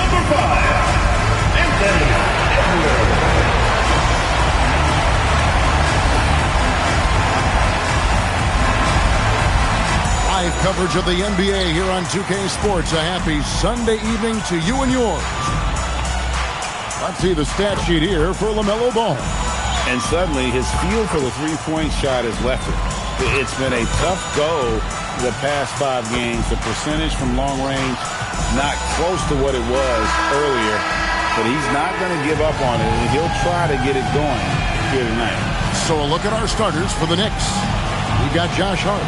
number 5, Anthony Edwards. Live coverage of the NBA here on 2K Sports. A happy Sunday evening to you and yours. Let's see the stat sheet here for LaMelo Ball. And suddenly his feel for the three-point shot has left him. It's been a tough go the past 5 games. The percentage from long range not close to what it was earlier. But he's not going to give up on it, and he'll try to get it going here tonight. So a look at our starters for the Knicks. We've got Josh Hart.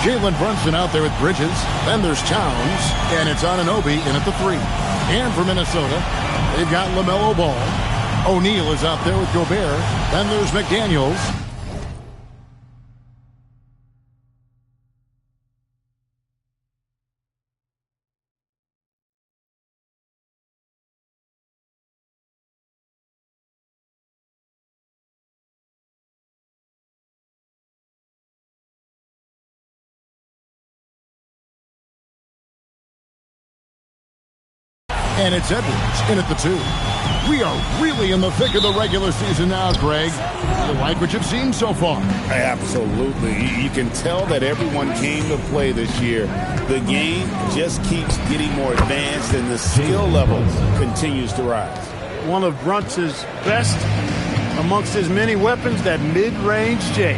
Jalen Brunson out there with Bridges. Then there's Towns. And it's Anunoby in at the 3. And for Minnesota, they've got LaMelo Ball. O'Neal is out there with Gobert. Then there's McDaniels. And it's Edwards in at the 2. We are really in the thick of the regular season now, Greg. You like what you've seen so far? Absolutely. You can tell that everyone came to play this year. The game just keeps getting more advanced, and the skill level continues to rise. One of Brunson's best amongst his many weapons, that mid-range J.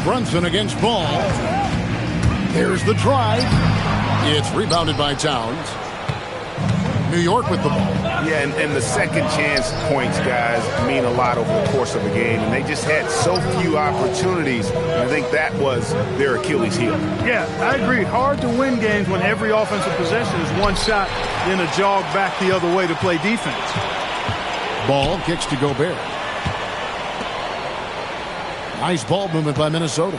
Brunson against Ball. There's the drive. It's rebounded by Towns. New York with the ball. Yeah, and the second chance points, guys, mean a lot over the course of the game. And they just had so few opportunities. I think that was their Achilles heel. Yeah, I agree. Hard to win games when every offensive possession is one shot, then a jog back the other way to play defense. Ball kicks to Gobert. Nice ball movement by Minnesota.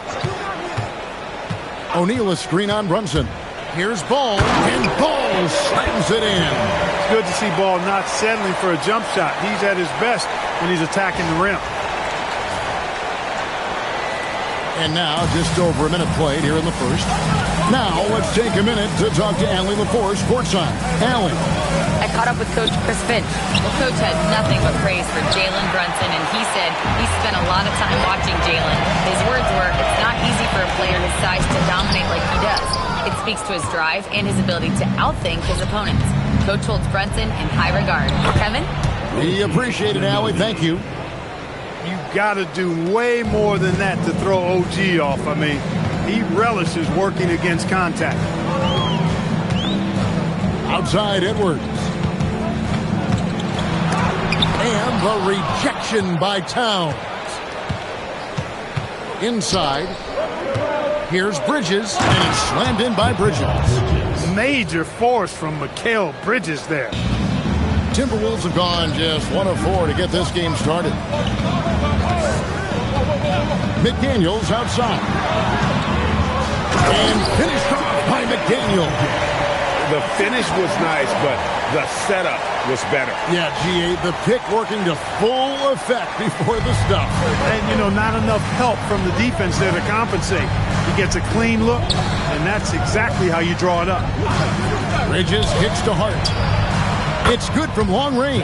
O'Neal a screen on Brunson. Here's Ball, and Ball slams it in. It's good to see Ball not settling for a jump shot. He's at his best when he's attacking the rim. And now, just over a minute played here in the first. Now, let's take a minute to talk to Allie LaForce, courtside. Allie. I caught up with Coach Chris Finch. Well, Coach had nothing but praise for Jalen Brunson, and he said he spent a lot of time watching Jalen. His words were, it's not easy for a player his size to dominate like he does. It speaks to his drive and his ability to outthink his opponents. Coach holds Brunson in high regard. Kevin? We appreciate it, Allie. Thank you. You got to do way more than that to throw OG off. I mean, he relishes working against contact. Outside Edwards. And the rejection by Towns. Inside. Here's Bridges, and it's slammed in by Bridges. Major force from Mikal Bridges there. Timberwolves have gone just 1 of 4 to get this game started. McDaniels outside. And finished off by McDaniels. The finish was nice, but the setup was better. Yeah, G8, the pick working to full effect before the stuff. And, you know, not enough help from the defense there to compensate. He gets a clean look, and that's exactly how you draw it up. Bridges kicks to Hart. It's good from long range.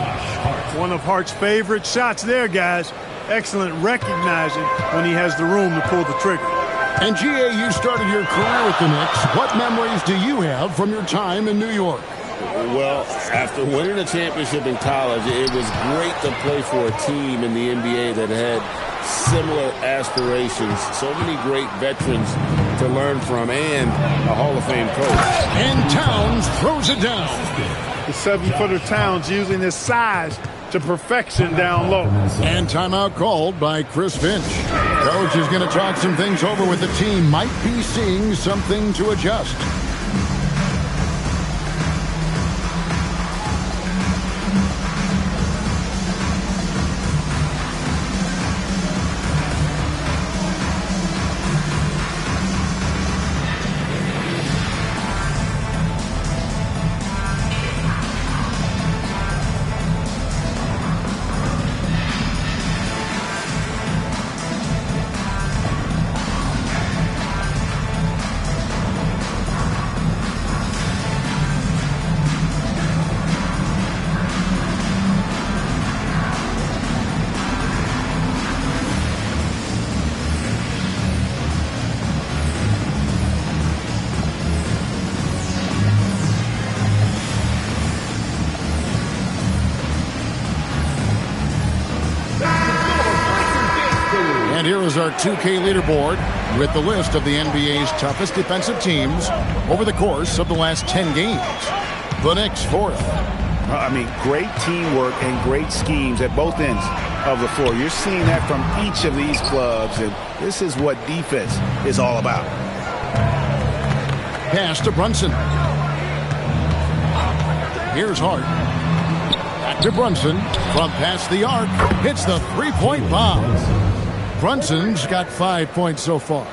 One of Hart's favorite shots there, guys. Excellent recognizing when he has the room to pull the trigger. And GA, you started your career with the Knicks. What memories do you have from your time in New York? Well, after winning a championship in college, it was great to play for a team in the NBA that had similar aspirations. So many great veterans to learn from, and a Hall of Fame coach. And Towns throws it down. The 7-footer Towns using his size to perfection down low. And timeout called by Chris Finch. Coach is going to talk some things over with the team. Might be seeing something to adjust. And here is our 2K leaderboard with the list of the NBA's toughest defensive teams over the course of the last 10 games. The Knicks, 4th. I mean, great teamwork and great schemes at both ends of the floor. You're seeing that from each of these clubs, and this is what defense is all about. Pass to Brunson. Here's Hart. Back to Brunson. From past the arc. Hits the three-point bomb. Brunson's got 5 points so far.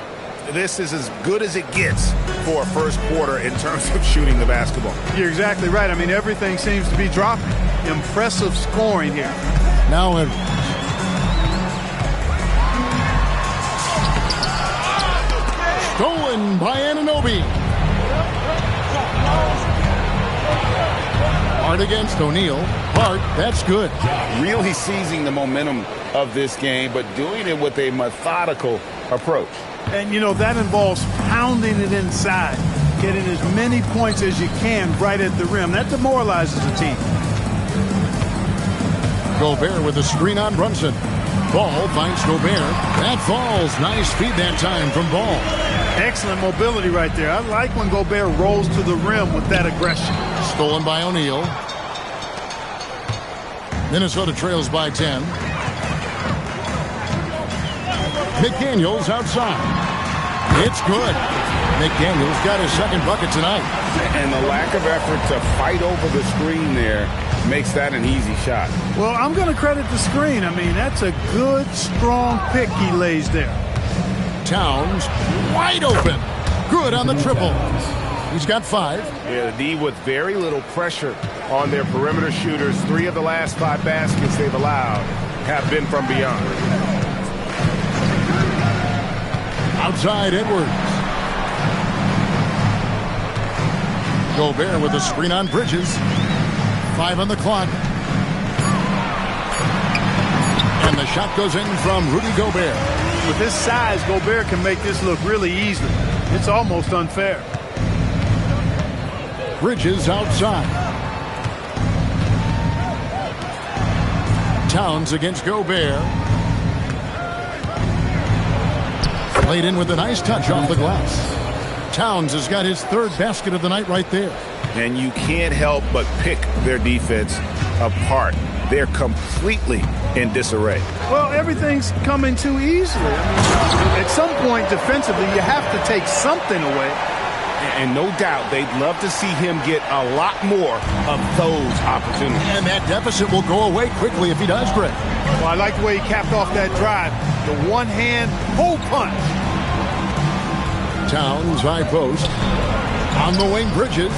This is as good as it gets for a first quarter in terms of shooting the basketball. You're exactly right. I mean, everything seems to be dropping. Impressive scoring here. Now Edwards. Stolen by Anunoby. Hart against O'Neal. Hart, that's good. Really seizing the momentum of this game, but doing it with a methodical approach. And, you know, that involves pounding it inside, getting as many points as you can right at the rim. That demoralizes the team. Gobert with a screen on Brunson. Ball finds Gobert. That falls. Nice feed that time from Ball. Excellent mobility right there. I like when Gobert rolls to the rim with that aggression. Stolen by O'Neal. Minnesota trails by 10. McDaniels outside. It's good. McDaniels got his second bucket tonight. And the lack of effort to fight over the screen there makes that an easy shot. Well, I'm going to credit the screen. I mean, that's a good, strong pick he lays there. Towns wide open. Good on the triple. He's got 5. Yeah, the D with very little pressure on their perimeter shooters. 3 of the last 5 baskets they've allowed have been from beyond. Outside Edwards. Gobert with a screen on Bridges. 5 on the clock. And the shot goes in from Rudy Gobert. With his size, Gobert can make this look really easy. It's almost unfair. Bridges outside. Towns against Gobert. Played in with a nice touch off the glass. Towns has got his 3rd basket of the night right there. And you can't help but pick their defense apart. They're completely in disarray. Well, everything's coming too easily. I mean, at some point defensively, you have to take something away. And no doubt they'd love to see him get a lot more of those opportunities. And that deficit will go away quickly if he does, Greg. Well, I like the way he capped off that drive. The one-hand pull punch. Towns high post. On the wing, Bridges.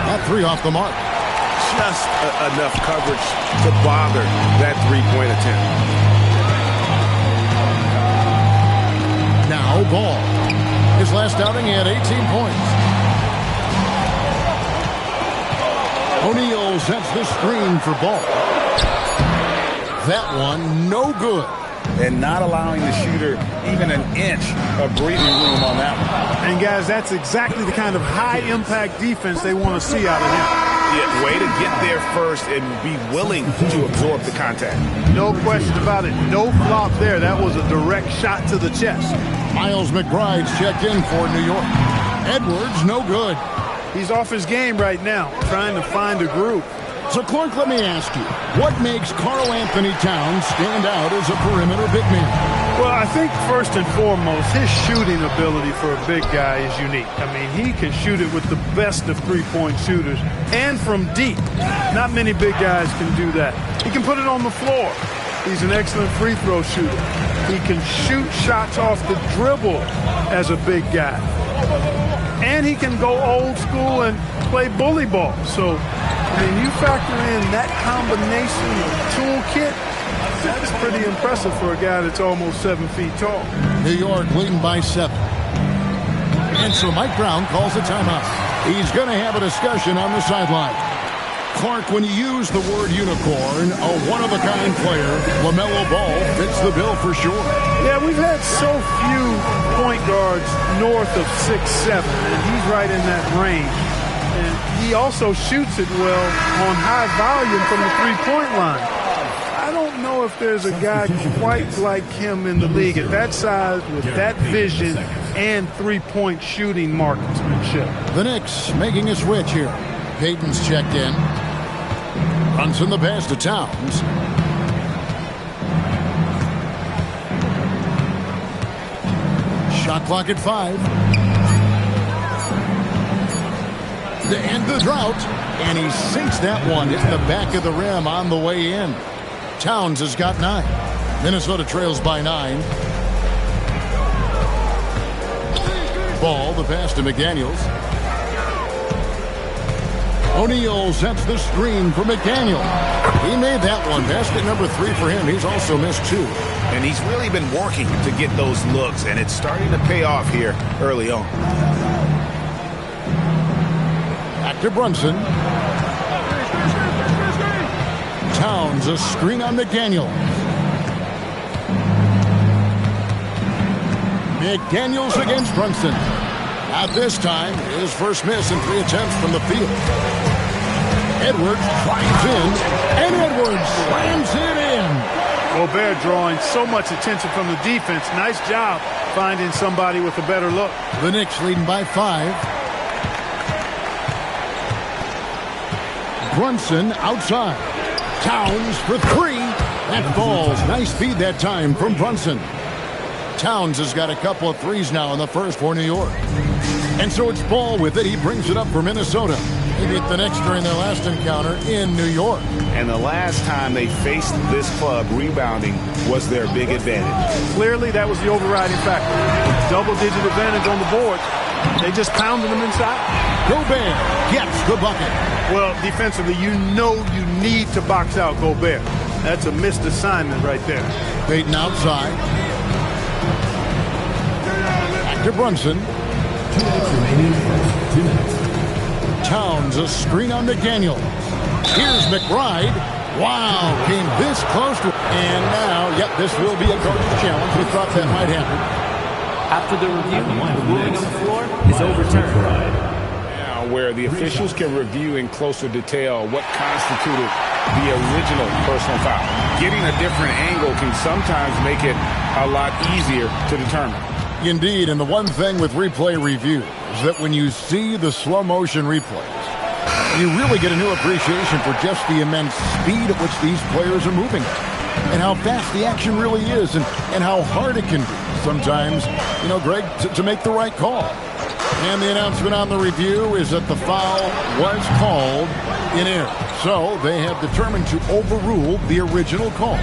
That 3 off the mark. Just enough coverage to bother that three-point attempt. Now Ball. His last outing, he had 18 points. O'Neal sets the screen for Ball. That one, no good. And not allowing the shooter even an inch of breathing room on that one. And, guys, that's exactly the kind of high-impact defense they want to see out of him. Yeah, way to get there first and be willing to absorb the contact. No question about it. No flop there. That was a direct shot to the chest. Miles McBride's checked in for New York. Edwards, no good. He's off his game right now, trying to find a groove. So, Clark, let me ask you, what makes Karl Anthony Towns stand out as a perimeter big man? Well, I think first and foremost, his shooting ability for a big guy is unique. I mean, he can shoot it with the best of three-point shooters and from deep. Not many big guys can do that. He can put it on the floor. He's an excellent free throw shooter. He can shoot shots off the dribble as a big guy. And he can go old school and play bully ball. So, I mean, you factor in that combination of toolkit, that's pretty impressive for a guy that's almost 7 feet tall. New York leading by 7. And so Mike Brown calls a timeout. He's going to have a discussion on the sideline. Clark, when you use the word unicorn, a one-of-a-kind player, LaMelo Ball fits the bill for sure. Yeah, we've had so few point guards north of 6'7", and he's right in that range. And he also shoots it well on high volume from the three-point line. I don't know if there's a guy quite like him in the league at that size with that vision and three-point shooting marksmanship. The Knicks making a switch here. Payton's checked in. Brunson the pass to Towns. Shot clock at 5. To end the drought. And he sinks that one. It's the back of the rim on the way in. Towns has got 9. Minnesota trails by 9. Ball, the pass to McDaniels. O'Neal sets the screen for McDaniel. He made that one. Basket number 3 for him. He's also missed 2. And he's really been working to get those looks, and it's starting to pay off here early on. Back to Brunson. Towns, a screen on McDaniel. McDaniels against Brunson. Not this time. His first miss in 3 attempts from the field. Edwards drives in, and Edwards slams it in. Gobert drawing so much attention from the defense. Nice job finding somebody with a better look. The Knicks leading by 5. Brunson outside. Towns for 3. That falls. Nice feed that time from Brunson. Towns has got a couple of threes now in the first for New York. And so it's Ball with it. He brings it up for Minnesota. They beat the Knicks during their last encounter in New York. And the last time they faced this club, rebounding was their big advantage. Clearly, that was the overriding factor. Double-digit advantage on the board. They just pounded them inside. Gobert gets the bucket. Well, defensively, you know you need to box out Gobert. That's a missed assignment right there. Payton outside. Back to Brunson. 2 minutes remaining. 2 minutes. Towns, a screen on McDaniel. Here's McBride. Wow, came this close to... And now, yep, this will be a coach's challenge. We thought that might happen. After the review, the ruling on the floor is overturned. Now, where the officials can review in closer detail what constituted the original personal foul. Getting a different angle can sometimes make it a lot easier to determine. Indeed, and the one thing with replay review is that when you see the slow motion replays, you really get a new appreciation for just the immense speed at which these players are moving and how fast the action really is and how hard it can be sometimes, you know, Greg, to make the right call. And the announcement on the review is that the foul was called in error. So they have determined to overrule the original call.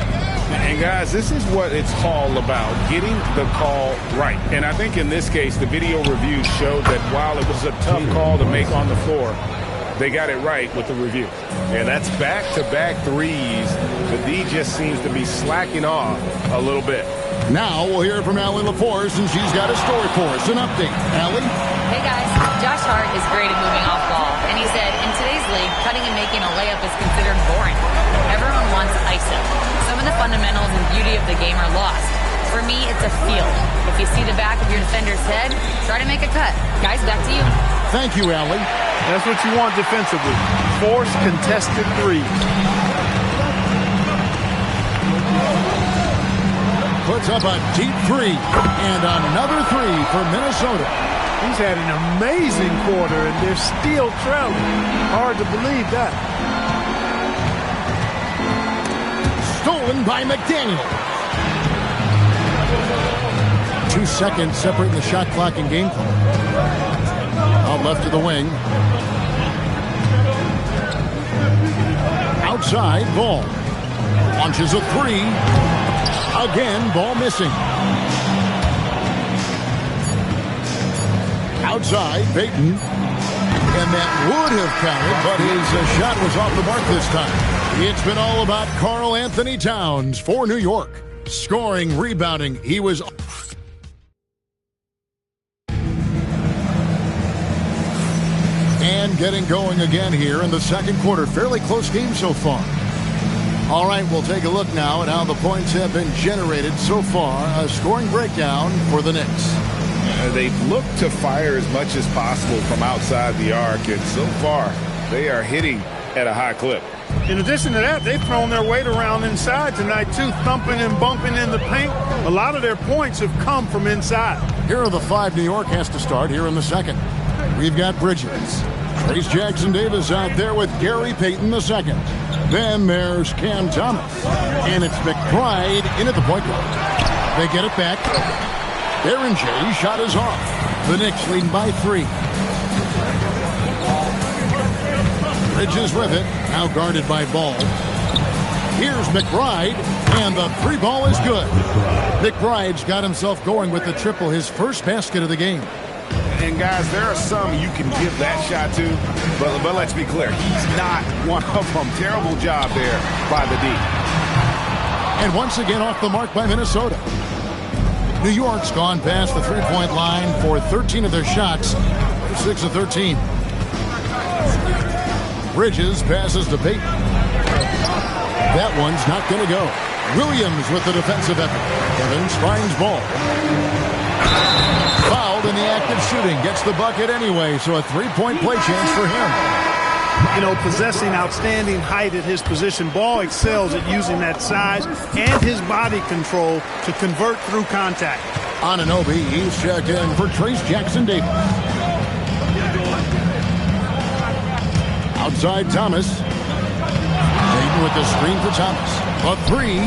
And guys, this is what it's all about, getting the call right. And I think in this case, the video review showed that while it was a tough call to make on the floor, they got it right with the review. And that's back-to-back threes. The D just seems to be slacking off a little bit. Now we'll hear from Allie LaForce, and she's got a story for us. An update. Allie? Hey, guys. Josh Hart is great at moving off ball. And he said, in today's league, cutting and making a layup is considered boring. Everyone wants ISO. Some of the fundamentals and beauty of the game are lost. For me, it's a feel. If you see the back of your defender's head, try to make a cut. Guys, back to you. Thank you, Allie. That's what you want defensively. Force contested threes. Puts up a deep 3 and another 3 for Minnesota. He's had an amazing quarter, and they're still trailing. Hard to believe that. Stolen by McDaniel. 2 seconds separating the shot clock and game clock. Out left to the wing. Outside, Ball. Launches a 3. Again, Ball missing. Outside, Payton. And that would have counted, but his shot was off the mark this time. It's been all about Karl Anthony Towns for New York. Scoring, rebounding, he was... And getting going again here in the second quarter. Fairly close game so far. All right, we'll take a look now at how the points have been generated so far. A scoring breakdown for the Knicks. They've looked to fire as much as possible from outside the arc, and so far they are hitting at a high clip. In addition to that, they've thrown their weight around inside tonight, too, thumping and bumping in the paint. A lot of their points have come from inside. Here are the 5 New York has to start here in the second. We've got Bridges. Trace Jackson-Davis out there with Gary Payton II. Then there's Cam Thomas. And it's McBride in at the point guard. They get it back. Baron J's shot is off. The Knicks leading by 3. Bridges with it. Now guarded by Ball. Here's McBride. And the 3 ball is good. McBride's got himself going with the triple, his first basket of the game. And guys, there are some you can give that shot to, but let's be clear, he's not one of them. Terrible job there by the D. And once again off the mark by Minnesota. New York's gone past the three-point line for 13 of their shots. 6 of 13. Bridges passes to Payton. That one's not going to go. Williams with the defensive effort. Evans finds Ball. Fouled in the act of shooting. Gets the bucket anyway, so a 3-point play chance for him. You know, possessing outstanding height at his position, Ball excels at using that size and his body control to convert through contact. Anunoby, he's checked in for Trace Jackson-Davis. Outside Thomas. Payton with the screen for Thomas. A 3.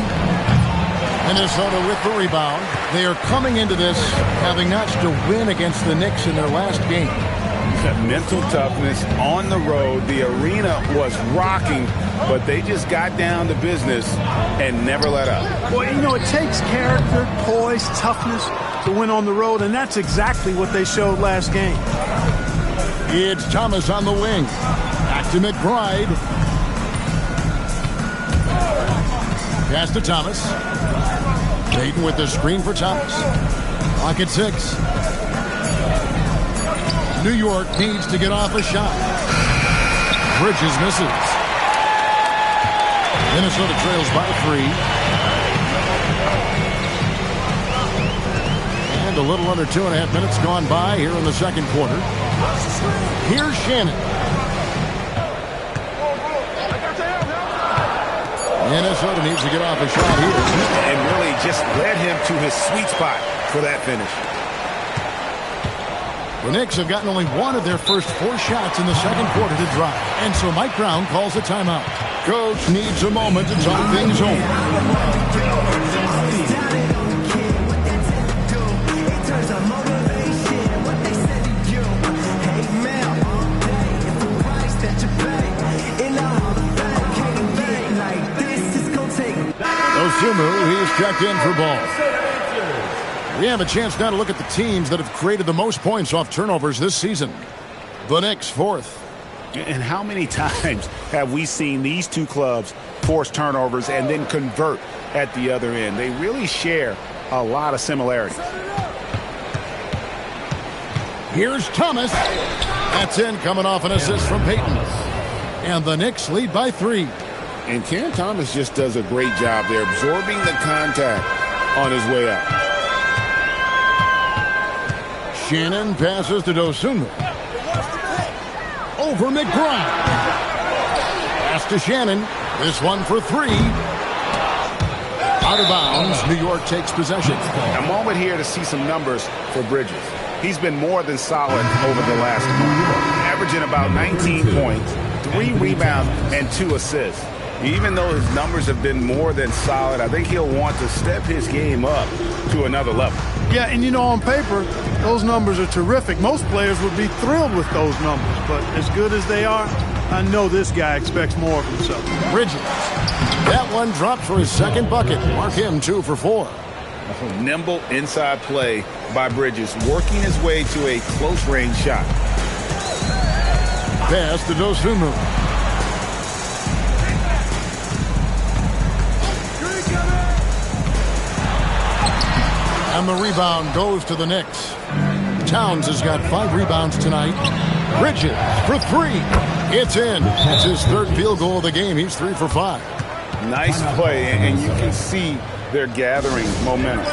Minnesota with the rebound. They are coming into this having notched a win against the Knicks in their last game. That mental toughness on the road. The arena was rocking, but they just got down to business and never let up. Well, you know, it takes character, poise, toughness to win on the road, and that's exactly what they showed last game. It's Thomas on the wing. Back to McBride. Pass to Thomas. Payton with the screen for Thomas. Clock at 6. New York needs to get off a shot. Bridges misses. Minnesota trails by 3. And a little under 2.5 minutes gone by here in the second quarter. Here's Shannon. Minnesota needs to get off a shot here. And really just led him to his sweet spot for that finish. The Knicks have gotten only one of their first 4 shots in the second quarter to drive. And so Mike Brown calls a timeout. Coach needs a moment to talk things over. Osumu, he's checked in for Ball. We have a chance now to look at the teams that have created the most points off turnovers this season. The Knicks 4th. And how many times have we seen these two clubs force turnovers and then convert at the other end? They really share a lot of similarities. Here's Thomas. That's in, coming off an assist from Payton. And the Knicks lead by 3. And Cam Thomas just does a great job there, absorbing the contact on his way out. Shannon passes to Dosunmu. Over McBride. Pass to Shannon. This one for 3. Out of bounds. New York takes possession. A moment here to see some numbers for Bridges. He's been more than solid over the last month, averaging about 19 points, 3 rebounds, and 2 assists. Even though his numbers have been more than solid, I think he'll want to step his game up to another level. Yeah, and you know, on paper, those numbers are terrific. Most players would be thrilled with those numbers, but as good as they are, I know this guy expects more of himself. Bridges. That one dropped for his second bucket. Mark him 2 for 4. Nimble inside play by Bridges, working his way to a close-range shot. Pass to Dosunmu. And the rebound goes to the Knicks. Towns has got 5 rebounds tonight. Bridges for 3. It's in. It's his 3rd field goal of the game. He's 3 for 5. Nice play, and you can see they're gathering momentum.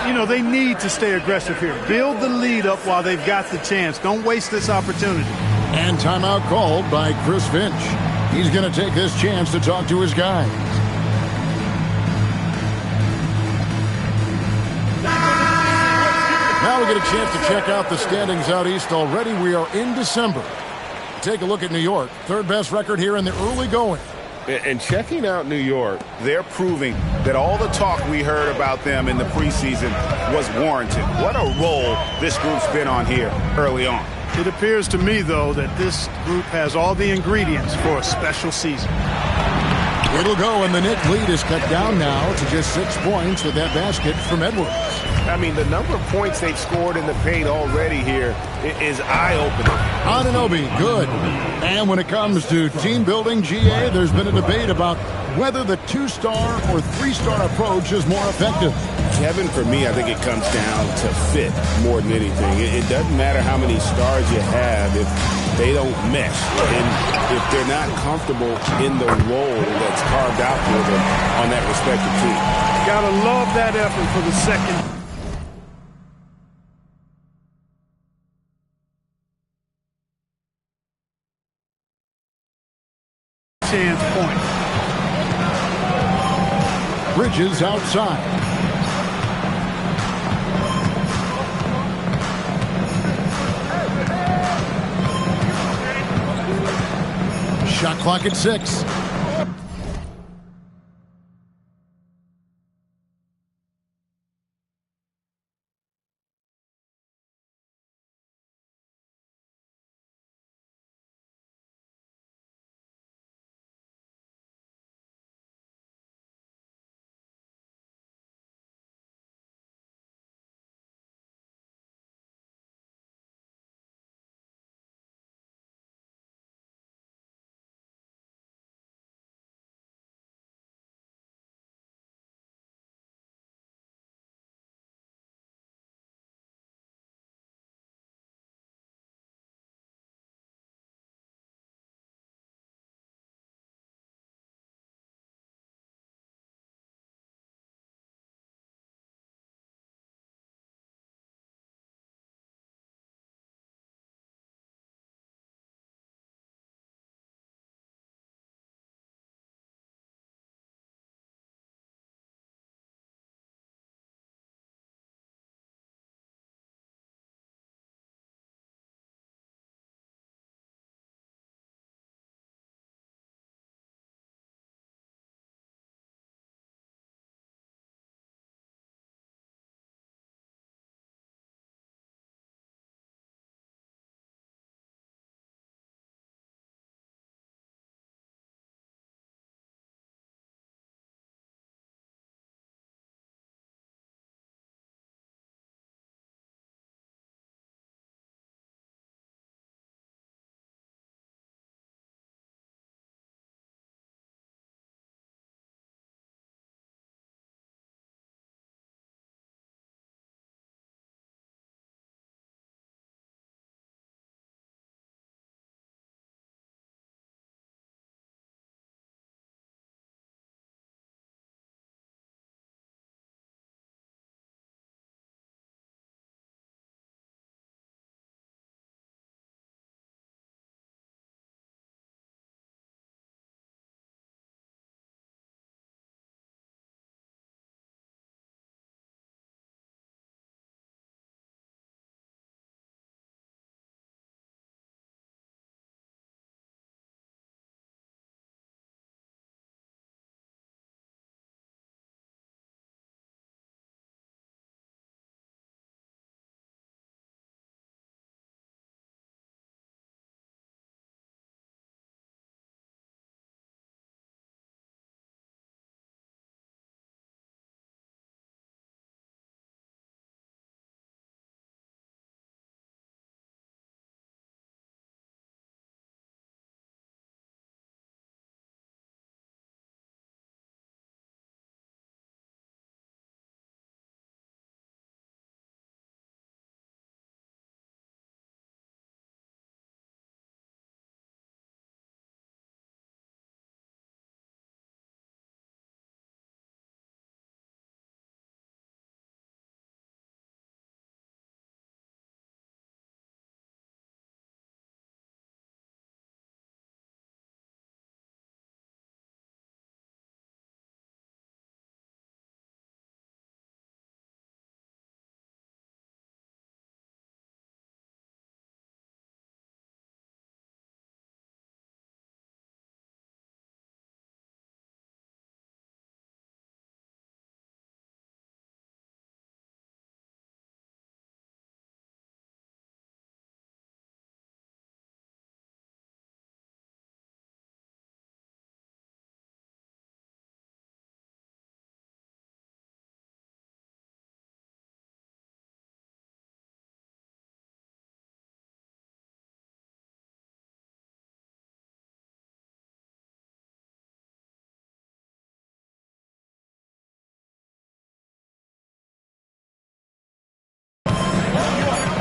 You know, they need to stay aggressive here. Build the lead up while they've got the chance. Don't waste this opportunity. And timeout called by Chris Finch. He's going to take this chance to talk to his guys. Now we get a chance to check out the standings out east already. We are in December. Take a look at New York. Third best record here in the early going. And checking out New York, they're proving that all the talk we heard about them in the preseason was warranted. What a role this group's been on here early on. It appears to me, though, that this group has all the ingredients for a special season. It'll go, and the Knicks lead is cut down now to just 6 points with that basket from Edwards. I mean, the number of points they've scored in the paint already here is eye-opening. Anunoby, good. And when it comes to team building, GA, there's been a debate about whether the 2-star or 3-star approach is more effective. Kevin, for me, I think it comes down to fit more than anything. It doesn't matter how many stars you have if they don't mesh. And if they're not comfortable in the role that's carved out for them on that respective team. Gotta love that effort for the second. Chance point. Bridges outside. Shot clock at 6.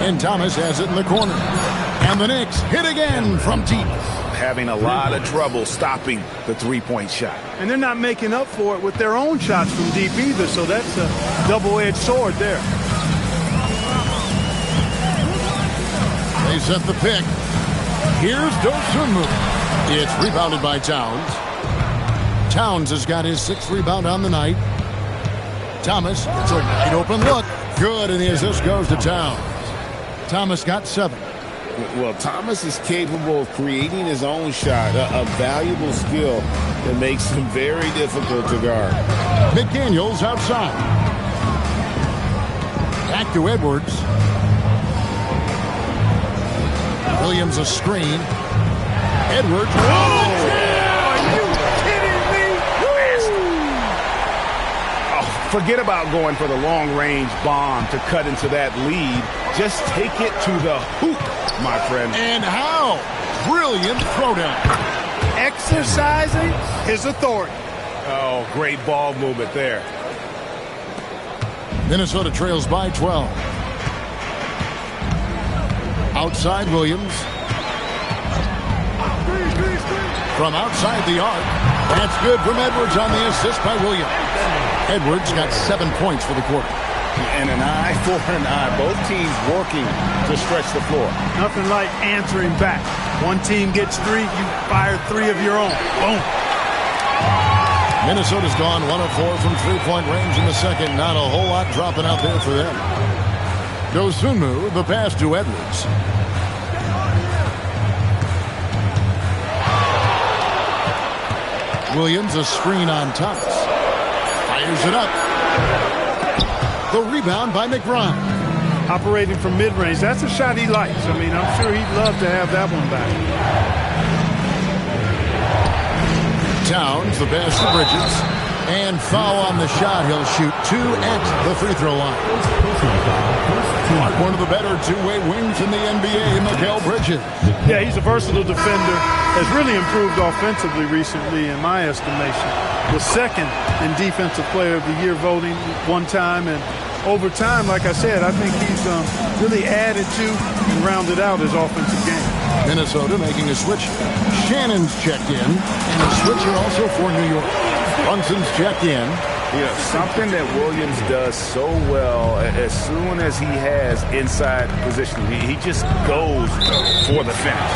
And Thomas has it in the corner. And the Knicks hit again from deep. Having a lot of trouble stopping the three-point shot. And they're not making up for it with their own shots from deep either, so that's a double-edged sword there. They set the pick. Here's Dosunmu. It's rebounded by Towns. Towns has got his 6th rebound on the night. Thomas, it's a wide open look. Good, and the assist goes to Towns. Thomas got 7. Well, Thomas is capable of creating his own shot, a valuable skill that makes him very difficult to guard. McDaniels outside. Back to Edwards. Williams a screen. Edwards. Are you kidding me? Oh, forget about going for the long-range bomb to cut into that lead. Just take it to the hoop, my friend. And how? Brilliant throwdown. Exercising his authority. Oh, great ball movement there. Minnesota trails by 12. Outside Williams. From outside the arc. That's good from Edwards on the assist by Williams. Edwards got 7 points for the quarter. And an eye for an eye. Both teams working to stretch the floor. Nothing like answering back. One team gets 3, you fire 3 of your own. Boom. Minnesota's gone 1 of 4 from three-point range in the second. Not a whole lot dropping out there for them. Dosunmu, the pass to Edwards. Williams, a screen on Thomas. Fires it up. The rebound by McBride. Operating from mid-range. That's a shot he likes. I mean, I'm sure he'd love to have that one back. Towns, the pass to Bridges. And foul on the shot. He'll shoot 2 at the free throw line. One of the better two-way wings in the NBA, Mikal Bridges. Yeah, he's a versatile defender. Has really improved offensively recently, in my estimation. Was second in Defensive Player of the Year voting one time. And over time, like I said, I think he's really added to and rounded out his offensive game. Minnesota making a switch. Shannon's checked in. And a switcher also for New York. Brunson's checked in. You know, something that Williams does so well, as soon as he has inside position, he just goes for the finish.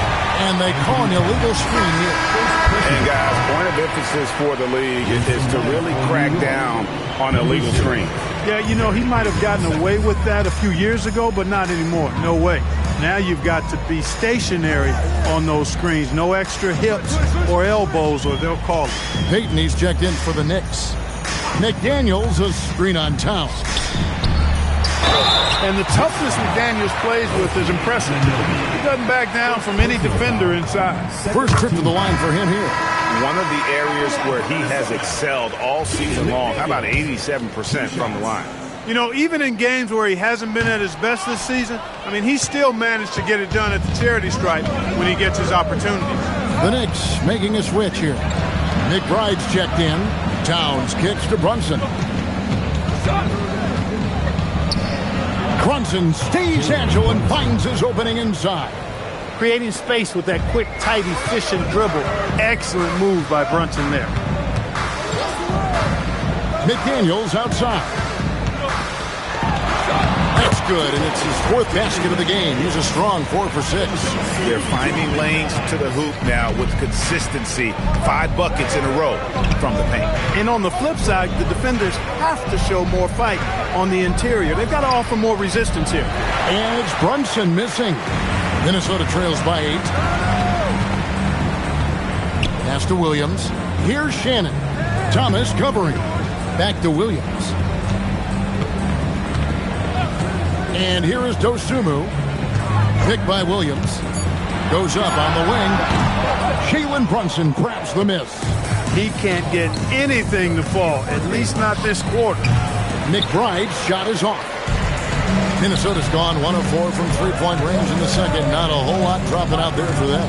And they call an illegal screen here. And guys, point of emphasis for the league is to really crack down on illegal screen. Yeah, you know, he might have gotten away with that a few years ago, but not anymore. No way. Now you've got to be stationary on those screens. No extra hips or elbows, or they'll call it. Peyton, he's checked in for the Knicks. McDaniels, a screen on Towns. And the toughness McDaniels plays with is impressive. He doesn't back down from any defender inside. First trip to the line for him here. One of the areas where he has excelled all season long. How about 87% from the line? You know, even in games where he hasn't been at his best this season, I mean, he still managed to get it done at the charity stripe when he gets his opportunity. The Knicks making a switch here. McBride's checked in. Towns kicks to Brunson. Brunson stays agile and finds his opening inside. Creating space with that quick, tight, efficient dribble. Excellent move by Brunson there. McDaniels outside. That's good, and it's his 4th basket of the game. He's a strong 4 for 6. They're finding lanes to the hoop now with consistency. 5 buckets in a row from the paint. And on the flip side, the defenders have to show more fight on the interior. They've got to offer more resistance here. And it's Brunson missing. Minnesota trails by 8. Pass to Williams. Here's Shannon. Thomas covering. Back to Williams. And here is Dosunmu. Picked by Williams. Goes up on the wing. Jalen Brunson grabs the miss. He can't get anything to fall, at least not this quarter. McBride's shot is off. Minnesota's gone 1 of 4 from three-point range in the second. Not a whole lot dropping out there for them.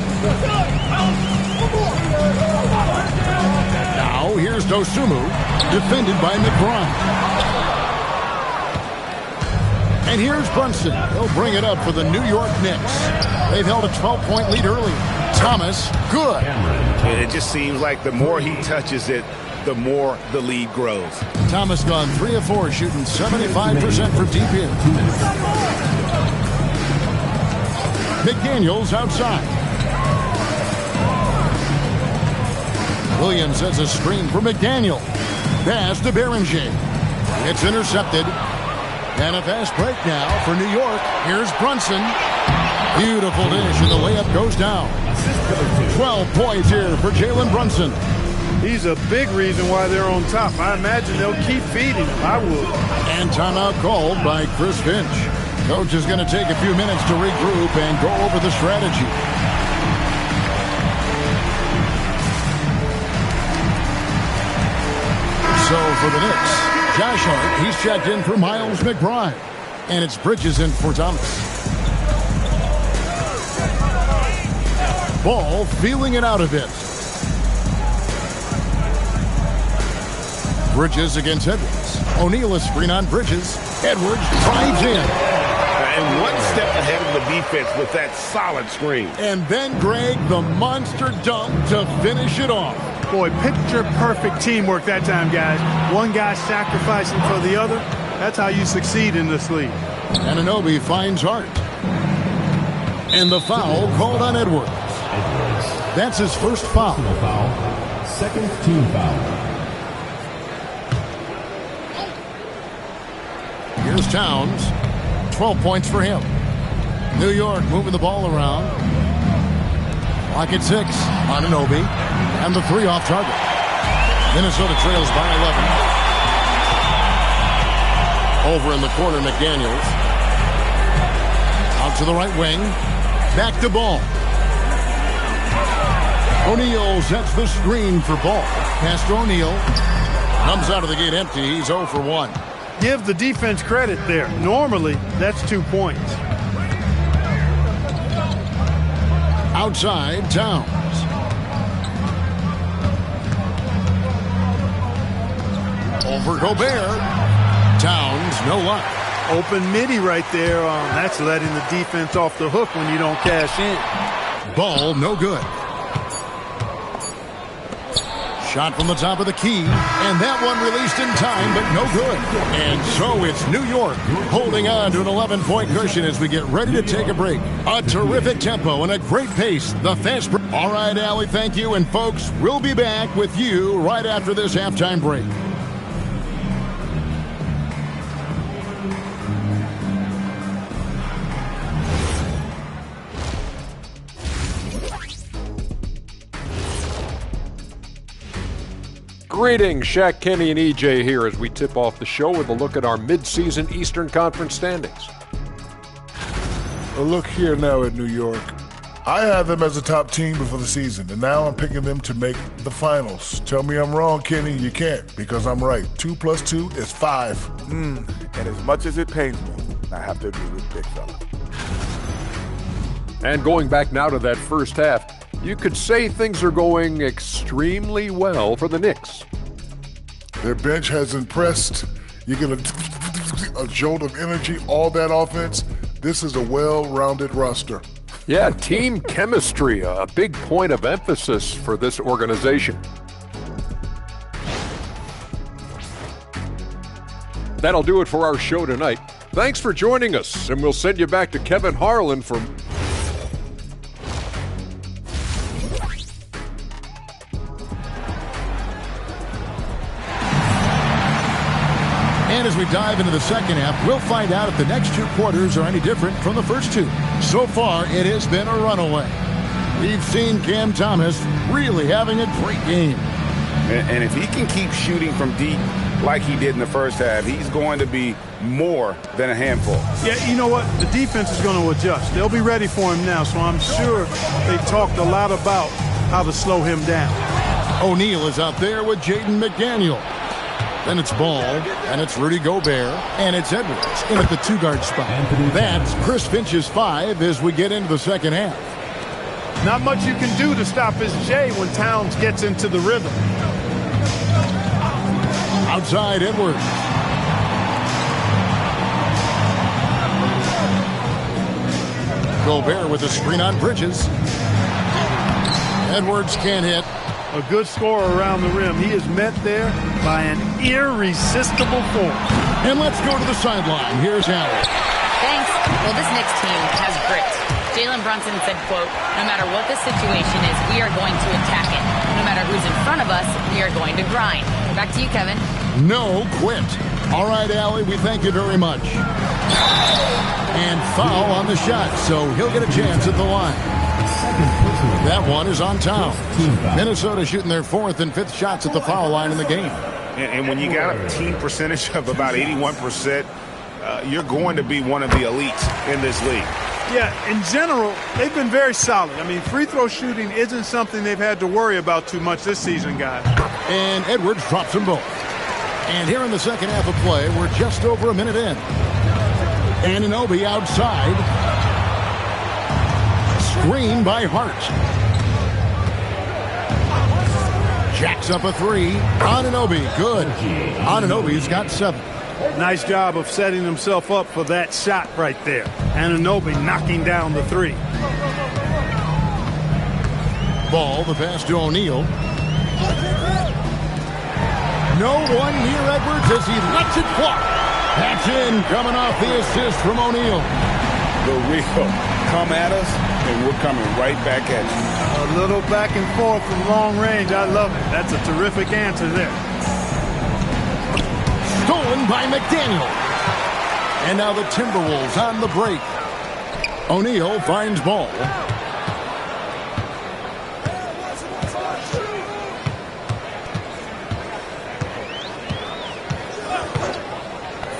Now here's Dosunmu, defended by McBride. And here's Brunson. He'll bring it up for the New York Knicks. They've held a 12-point lead early. Thomas, good. It just seems like the more he touches it, the more the lead grows. Thomas gone 3 of 4, shooting 75% from deep here. McDaniels outside. Williams has a screen for McDaniel. Pass to Berenger. It's intercepted. And a fast break now for New York. Here's Brunson. Beautiful dish, and the layup goes down. 12 points here for Jalen Brunson. He's a big reason why they're on top. I imagine they'll keep feeding him. I would. And timeout called by Chris Finch. Coach is going to take a few minutes to regroup and go over the strategy. So for the Knicks, Josh Hart, he's checked in for Miles McBride. And it's Bridges in for Thomas. Ball feeling it out a bit. Bridges against Edwards. O'Neal is screen on Bridges. Edwards drives in. And one step ahead of the defense with that solid screen. And then Greg, the monster dunk to finish it off. Boy, picture-perfect teamwork that time, guys. One guy sacrificing for the other. That's how you succeed in this league. Anunoby finds Hart. And the foul called on Edwards. That's his first foul. Second team foul. Here's Towns. 12 points for him. New York moving the ball around. Clock at 6. Anunoby. And the 3 off target. Minnesota trails by 11. Over in the corner, McDaniels. Out to the right wing. Back to Ball. O'Neal sets the screen for Ball. Pass to O'Neal. Comes out of the gate empty. He's 0 for 1. Give the defense credit there. Normally, that's 2 points. Outside, Towns. Over Gobert. Towns, no luck. Open midi right there. That's letting the defense off the hook when you don't cash in. Ball, no good. Shot from the top of the key, and that one released in time, but no good. And so it's New York holding on to an 11-point cushion as we get ready to take a break. A terrific tempo and a great pace. The fast break. All right, Allie, thank you. And folks, we'll be back with you right after this halftime break. Greetings, Shaq, Kenny, and EJ here as we tip off the show with a look at our midseason Eastern Conference standings. Well, look here now at New York. I had them as a top team before the season, and now I'm picking them to make the finals. Tell me I'm wrong, Kenny. You can't, because I'm right. 2 + 2 is 5. And as much as it pains me, I have to agree with Big Fella. And going back now to that first half, you could say things are going extremely well for the Knicks. Their bench has impressed. You get a jolt of energy, all that offense. This is a well-rounded roster. Yeah, team chemistry, a big point of emphasis for this organization. That'll do it for our show tonight. Thanks for joining us, and we'll send you back to Kevin Harlan for... And as we dive into the second half, we'll find out if the next 2 quarters are any different from the first 2. So far, it has been a runaway. We've seen Cam Thomas really having a great game. And if he can keep shooting from deep like he did in the first half, he's going to be more than a handful. Yeah, you know what? The defense is going to adjust. They'll be ready for him now, so I'm sure they talked a lot about how to slow him down. O'Neal is out there with Jaden McDaniel. Then it's Ball, and it's Rudy Gobert, and it's Edwards in at the 2-guard spot. That's Chris Finch's 5 as we get into the second half. Not much you can do to stop his J when Towns gets into the rhythm. Outside Edwards. Gobert with a screen on Bridges. Edwards can't hit. A good scorer around the rim. He is met there by an irresistible force. And let's go to the sideline. Here's Allen. Thanks. Well, this Knicks team has grit. Jalen Brunson said, quote, no matter what the situation is, we are going to attack it. No matter who's in front of us, we are going to grind. Back to you, Kevin. No quit. All right, Allie, we thank you very much. And foul on the shot, so he'll get a chance at the line. That one is on Towns. Minnesota shooting their 4th and 5th shots at the foul line in the game. And when you got a team percentage of about 81%, you're going to be one of the elites in this league. Yeah, in general, they've been very solid. I mean, free throw shooting isn't something they've had to worry about too much this season, guys. And Edwards drops them both. And here in the second half of play, we're just over a minute in. Anunoby outside. Screen by Hart. Jacks up a 3. Anunoby, good. Anunoby's got 7. Nice job of setting himself up for that shot right there. Anunoby knocking down the 3. Ball, the pass to O'Neal. No one near Edwards as he lets it fly. That's in, coming off the assist from O'Neal. The real come at us, and we're coming right back at you. A little back and forth from long range. I love it. That's a terrific answer there. Stolen by McDaniel. And now the Timberwolves on the break. O'Neal finds ball.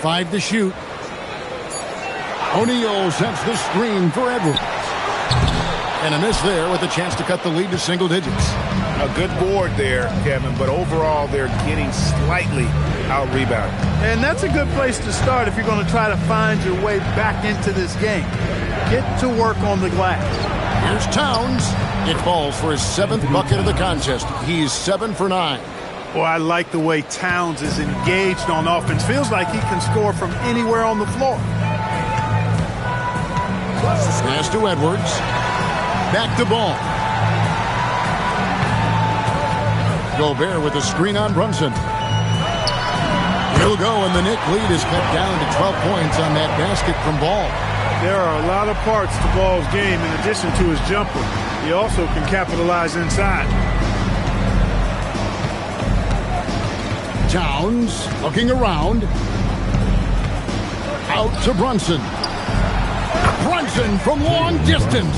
Five to shoot. O'Neal sets the screen for Edwards. And a miss there with a chance to cut the lead to single digits. A good board there, Kevin, but overall they're getting slightly out-rebounded. And that's a good place to start if you're going to try to find your way back into this game. Get to work on the glass. Here's Towns. It falls for his 7th bucket of the contest. He's 7 for 9. Well, I like the way Towns is engaged on offense. Feels like he can score from anywhere on the floor. Pass to Edwards. Back to ball. Gobert with a screen on Brunson. He'll go, and the Knicks lead is cut down to 12 points on that basket from Ball. There are a lot of parts to Ball's game in addition to his jumper. He also can capitalize inside. Towns looking around. Out to Brunson. Brunson from long distance.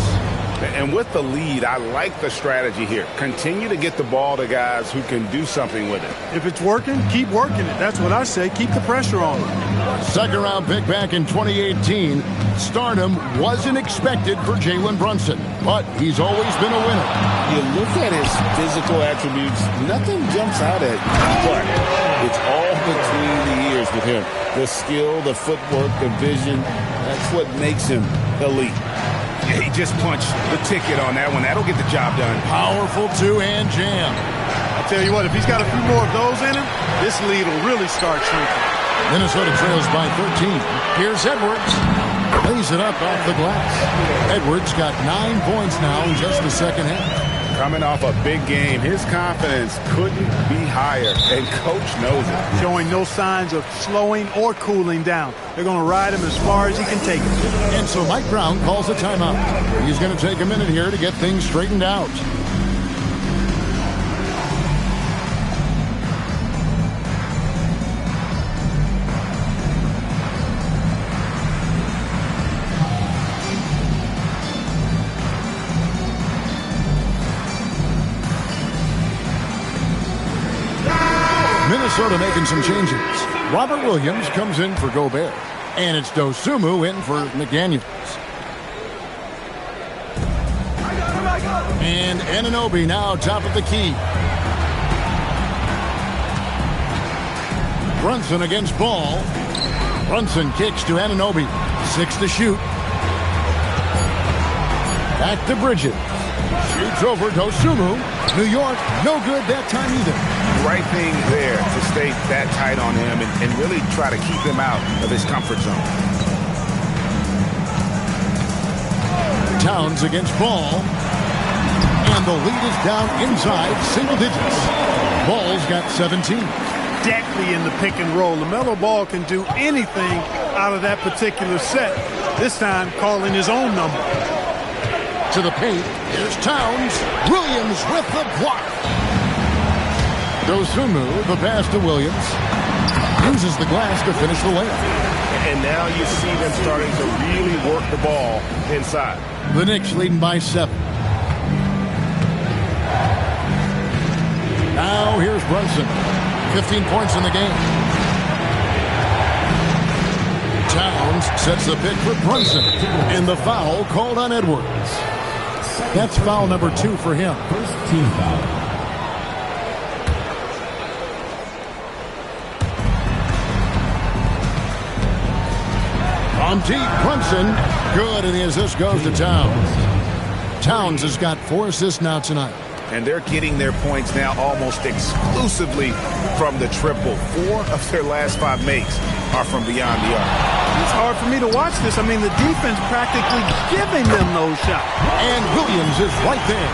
And with the lead, I like the strategy here. Continue to get the ball to guys who can do something with it. If it's working, keep working it. That's what I say. Keep the pressure on him. Second round pick back in 2018. Stardom wasn't expected for Jalen Brunson, but he's always been a winner. You look at his physical attributes, nothing jumps out at you, but it's all between the ears with him. The skill, the footwork, the vision, that's what makes him elite. Yeah, he just punched the ticket on that one. That'll get the job done. Powerful two-hand jam. I'll tell you what, if he's got a few more of those in him, this lead will really start shrinking. Minnesota trails by 13. Here's Edwards. Lays it up off the glass. Edwards got 9 points now in just the second half. Coming off a big game, his confidence couldn't be higher, and Coach knows it. Showing no signs of slowing or cooling down. They're going to ride him as far as he can take it. And so Mike Brown calls a timeout. He's going to take a minute here to get things straightened out. Minnesota making some changes. Robert Williams comes in for Gobert. And it's Dosumu in for McDaniels. And Anunoby now top of the key. Brunson against Ball. Brunson kicks to Anunoby. 6 to shoot. Back to Bridges. Shoots over Dosumu. New York, no good that time either. Right thing there to stay that tight on him and really try to keep him out of his comfort zone. Towns against Ball. And the lead is down inside single digits. Ball's got 17. Definitely in the pick and roll. LaMelo Ball can do anything out of that particular set. This time calling his own number. To the paint. Here's Towns. Williams with the block. Dosunmu, the pass to Williams. Uses the glass to finish the layup. And now you see them starting to really work the ball inside. The Knicks leading by 7. Now here's Brunson. 15 points in the game. Towns sets the pick for Brunson. And the foul called on Edwards. That's foul number 2 for him. First team foul. On deep, Brunson. Good, and the assist goes to Towns. Towns has got 4 assists now tonight. And they're getting their points now almost exclusively from the triple. 4 of their last 5 makes are from beyond the arc. It's hard for me to watch this. I mean, the defense practically giving them those shots. And Williams is right there.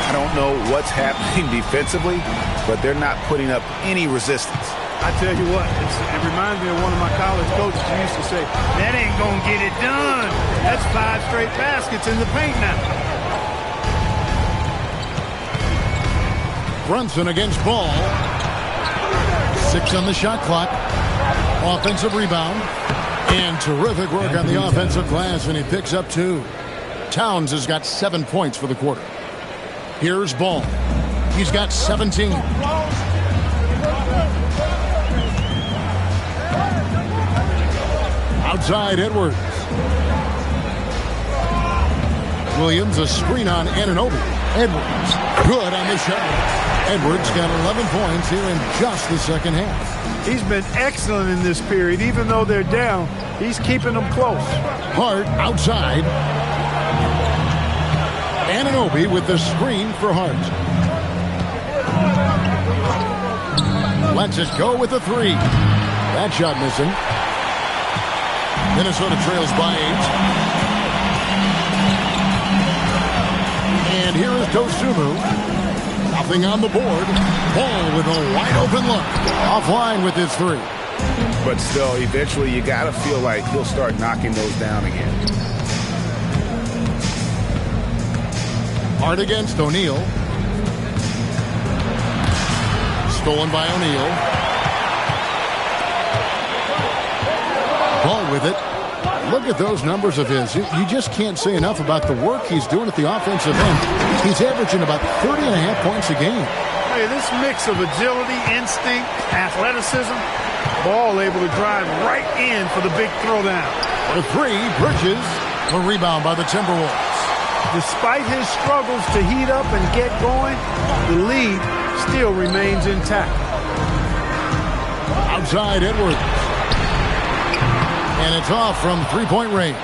I don't know what's happening defensively, but they're not putting up any resistance. I tell you what, it reminds me of one of my college coaches who used to say, that ain't going to get it done. That's 5 straight baskets in the paint now. Brunson against Ball. 6 on the shot clock. Offensive rebound. And terrific work on the offensive glass, and he picks up 2. Towns has got 7 points for the quarter. Here's Ball. He's got 17. Outside Edwards. Williams, a screen on Anunoby. Edwards, good on the shot. Edwards got 11 points here in just the second half. He's been excellent in this period. Even though they're down, he's keeping them close. Hart outside. Anunoby with the screen for Hart. Lets it go with the 3. That shot missing. Minnesota trails by 8. And here is Dosunmu. Nothing on the board. Ball with a wide open look. Offline with his 3. But still, eventually you got to feel like he'll start knocking those down again. Hart against O'Neal. Stolen by O'Neal. Ball with it. Look at those numbers of his. You just can't say enough about the work he's doing at the offensive end. He's averaging about 30.5 points a game. Hey, this mix of agility, instinct, athleticism, Ball able to drive right in for the big throwdown. For 3, Bridges. A rebound by the Timberwolves. Despite his struggles to heat up and get going, the lead still remains intact. Outside Edwards. And it's off from 3-point range.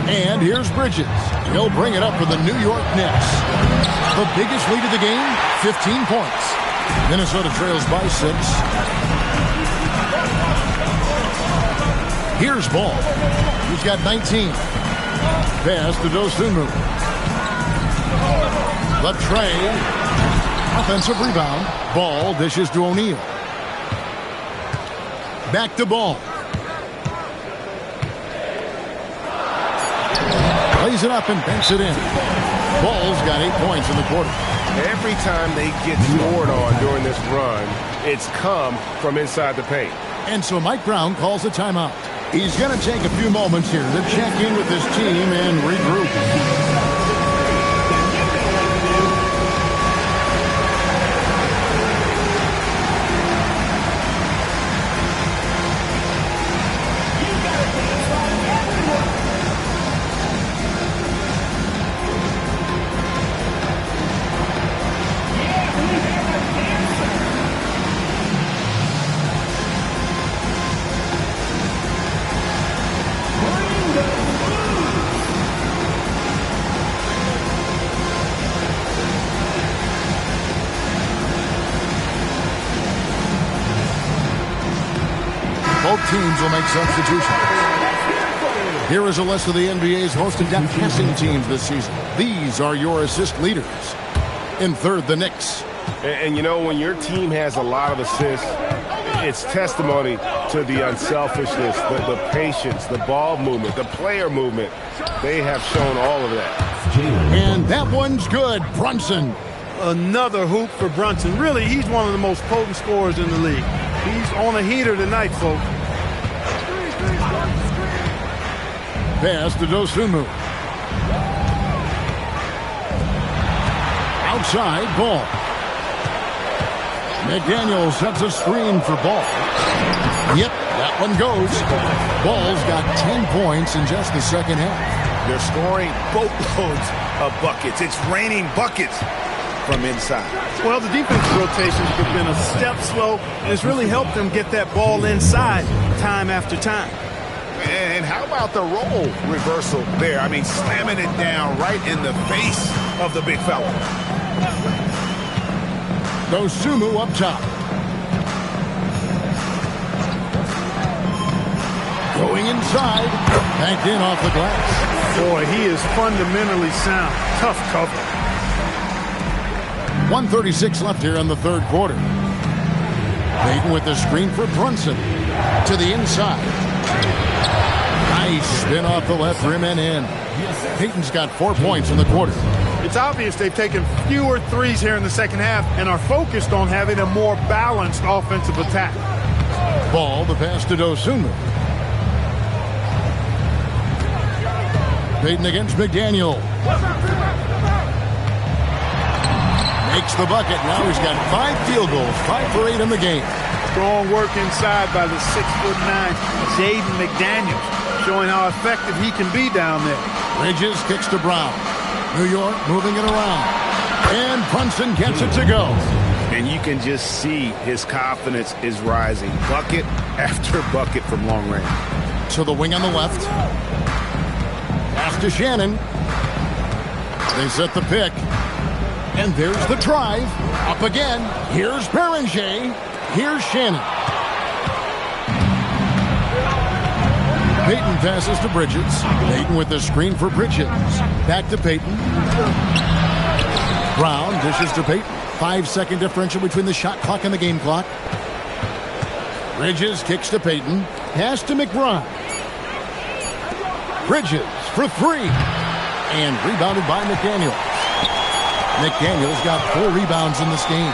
And here's Bridges. He'll bring it up for the New York Knicks. The biggest lead of the game, 15 points. Minnesota trails by 6. Here's Ball. He's got 19. Pass to Dosunmu. The tray. Offensive rebound. Ball dishes to O'Neal. Back to Ball. Lays it up and banks it in. Ball's got 8 points in the quarter. Every time they get scored on during this run, it's come from inside the paint. And so Mike Brown calls a timeout. He's going to take a few moments here to check in with his team and regroup. Both teams will make substitutions. Here is a list of the NBA's most in-depth passing teams this season. These are your assist leaders. In third, the Knicks. And you know, when your team has a lot of assists, it's testimony to the unselfishness, the patience, the ball movement, the player movement. They have shown all of that. And that one's good. Brunson. Another hoop for Brunson. Really, he's one of the most potent scorers in the league. He's on a heater tonight, folks. Pass to Dosunmu. Outside, Ball. McDaniel sets a screen for Ball. Yep, that one goes. Ball's got 10 points in just the second half. They're scoring boatloads of buckets. It's raining buckets from inside. Well, the defensive rotations have been a step slow, and it's really helped them get that ball inside time after time. And how about the role reversal there? I mean, slamming it down right in the face of the big fella. Dosunmu up top. Going inside. Banked in off the glass. Boy, he is fundamentally sound. Tough cover. 1:36 left here in the third quarter. Payton with the screen for Brunson. To the inside. Nice spin off the left rim and in. Payton's got 4 points in the quarter. It's obvious they've taken fewer threes here in the second half and are focused on having a more balanced offensive attack. Ball, the pass to Dosunmu. Payton against McDaniel. Makes the bucket. Now he's got 5 field goals, 5 for 8 in the game. Strong work inside by the 6'9" Jaden McDaniels, showing how effective he can be down there. Bridges kicks to Brown. New York moving it around. And Brunson gets it to go. And you can just see his confidence is rising. Bucket after bucket from long range. To the wing on the left. Pass to Shannon. They set the pick. And there's the drive. Up again. Here's Beringer. Here's Shannon. Payton passes to Bridges. Payton with the screen for Bridges. Back to Payton. Brown dishes to Payton. 5-second differential between the shot clock and the game clock. Bridges kicks to Payton. Pass to McBride. Bridges for 3. And rebounded by McDaniels. McDaniels got 4 rebounds in this game.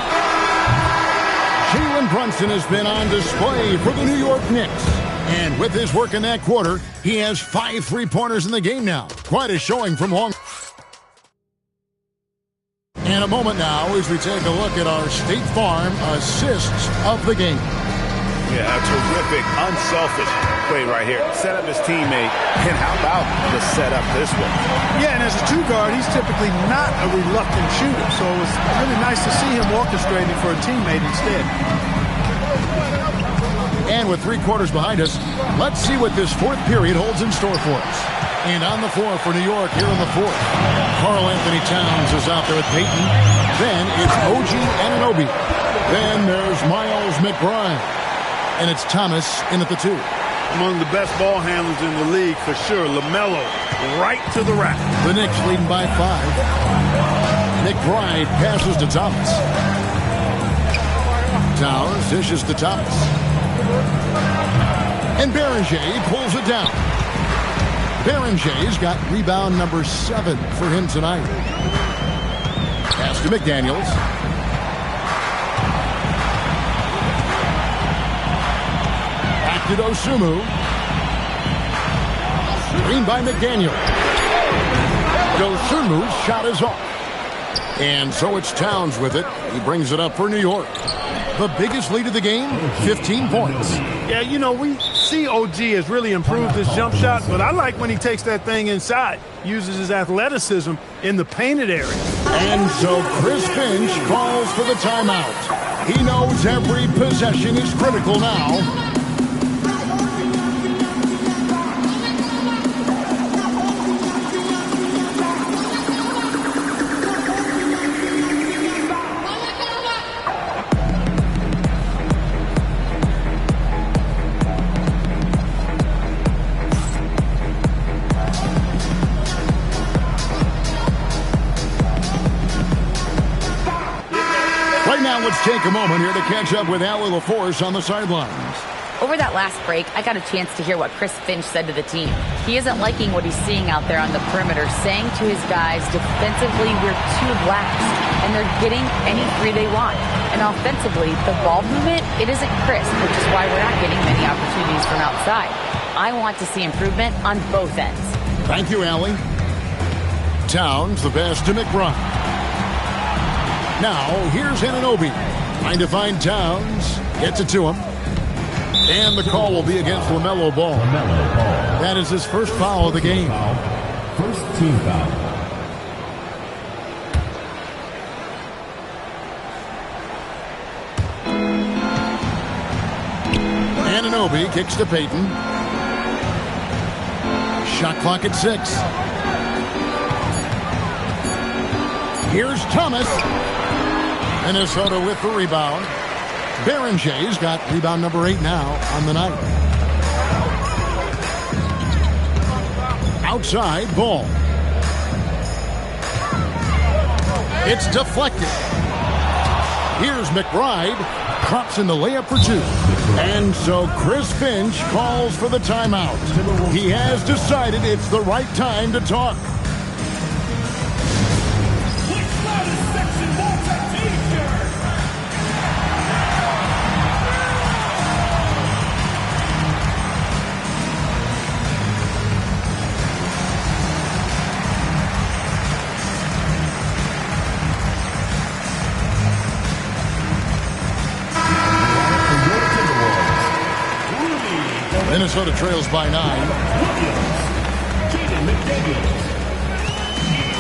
Jalen Brunson has been on display for the New York Knicks. And with his work in that quarter, he has 5 3-pointers in the game now. Quite a showing from long. And a moment now as we take a look at our State Farm assists of the game. Yeah, a terrific, unselfish play right here. Set up his teammate, and how about the setup this one? Yeah, and as a 2-guard, he's typically not a reluctant shooter, so it was really nice to see him orchestrating for a teammate instead. And with 3 quarters behind us, let's see what this 4th period holds in store for us. And on the floor for New York here in the 4th, Karl-Anthony Towns is out there with Payton. Then it's OG Anunoby. Then there's Miles McBride. And it's Thomas in at the 2. Among the best ball handlers in the league for sure. LaMelo right to the rack. The Knicks leading by 5. McBride passes to Thomas. Towns dishes to Thomas. And Beringer pulls it down. Berenger's got rebound number 7 for him tonight. Pass to McDaniels. Back to Dosunmu. Screen by McDaniel. Dosunmu's shot is off. And so it's Towns with it. He brings it up for New York. The biggest lead of the game, 15 points. Yeah, you know, we see OG has really improved his jump shot, but I like when he takes that thing inside, uses his athleticism in the painted area. And so Chris Finch calls for the timeout. He knows every possession is critical now. take a moment here to catch up with Allie LaForce on the sidelines. Over that last break, I got a chance to hear what Chris Finch said to the team. He isn't liking what he's seeing out there on the perimeter, saying to his guys, defensively, we're too lax, and they're getting any three they want. And offensively, the ball movement, it isn't crisp, which is why we're not getting many opportunities from outside. I want to see improvement on both ends. Thank you, Allie. Towns, the pass to McBride. Now, here's Anunoby. Trying to find Towns. Gets it to him. And the call will be against LaMelo Ball. That is his first foul of the game. First team foul. Anunoby kicks to Payton. Shot clock at 6. Here's Thomas. Minnesota with the rebound. Berenjay's got rebound number 8 now on the night. Outside, Ball. It's deflected. Here's McBride. Drops in the layup for 2. And so Chris Finch calls for the timeout. He has decided it's the right time to talk. Minnesota trails by 9.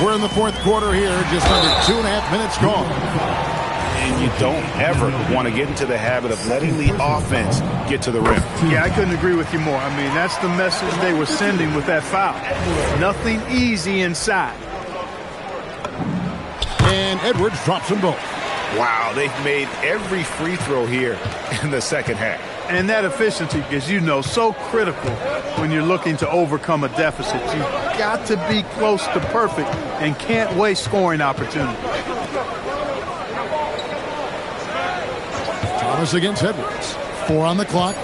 We're in the fourth quarter here, just under 2.5 minutes gone. And you don't ever want to get into the habit of letting the offense get to the rim. Yeah, I couldn't agree with you more. I mean, that's the message they were sending with that foul. Nothing easy inside. And Edwards drops them both. Wow, they've made every free throw here in the second half. And that efficiency is, so critical when you're looking to overcome a deficit. You've got to be close to perfect and can't waste scoring opportunities. Thomas against Edwards. 4 on the clock.